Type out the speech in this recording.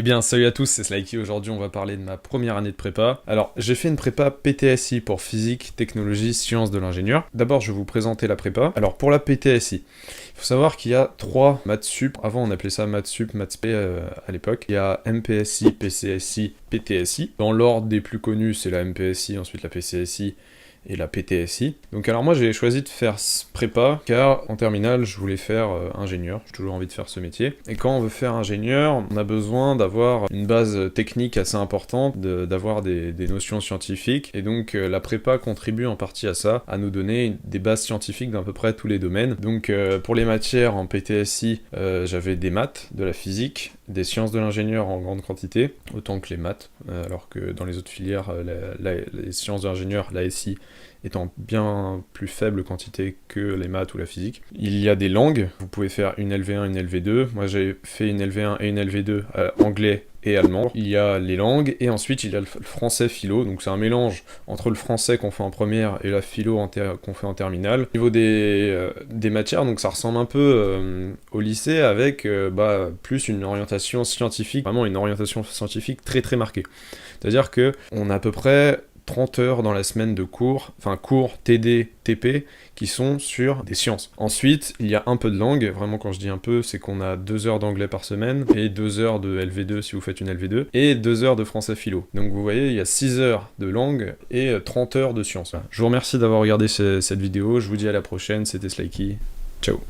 Eh bien, salut à tous, c'est Slikey. Aujourd'hui, on va parler de ma première année de prépa. Alors, j'ai fait une prépa PTSI pour physique, technologie, sciences de l'ingénieur. D'abord, je vais vous présenter la prépa. Alors, pour la PTSI, il faut savoir qu'il y a 3 maths sup. Avant, on appelait ça maths sup, maths spé à l'époque. Il y a MPSI, PCSI, PTSI. Dans l'ordre des plus connus, c'est la MPSI, ensuite la PCSI et la PTSI. Donc alors moi j'ai choisi de faire prépa car en terminale je voulais faire ingénieur, j'ai toujours envie de faire ce métier. Et quand on veut faire ingénieur, on a besoin d'avoir une base technique assez importante, d'avoir des notions scientifiques, et donc la prépa contribue en partie à ça, à nous donner des bases scientifiques d'à peu près tous les domaines. Donc pour les matières en PTSI, j'avais des maths, de la physique, des sciences de l'ingénieur en grande quantité, autant que les maths, alors que dans les autres filières, les sciences de l'ingénieur, la SI, étant bien plus faible quantité que les maths ou la physique. Il y a des langues, vous pouvez faire une LV1, une LV2, moi j'ai fait une LV1 et une LV2 anglais et allemand. Il y a les langues, et ensuite il y a le français philo, donc c'est un mélange entre le français qu'on fait en première et la philo qu'on fait en terminale. Au niveau des matières, donc ça ressemble un peu au lycée, avec plus une orientation scientifique, vraiment une orientation scientifique très très marquée. C'est-à-dire que on a à peu près 30 heures dans la semaine de cours, enfin cours TD, TP, qui sont sur des sciences. Ensuite, il y a un peu de langue, vraiment quand je dis un peu, c'est qu'on a 2 heures d'anglais par semaine, et 2 heures de LV2 si vous faites une LV2, et 2 heures de français philo. Donc vous voyez, il y a 6 heures de langue, et 30 heures de sciences. Je vous remercie d'avoir regardé cette vidéo, je vous dis à la prochaine, c'était Slikey, ciao.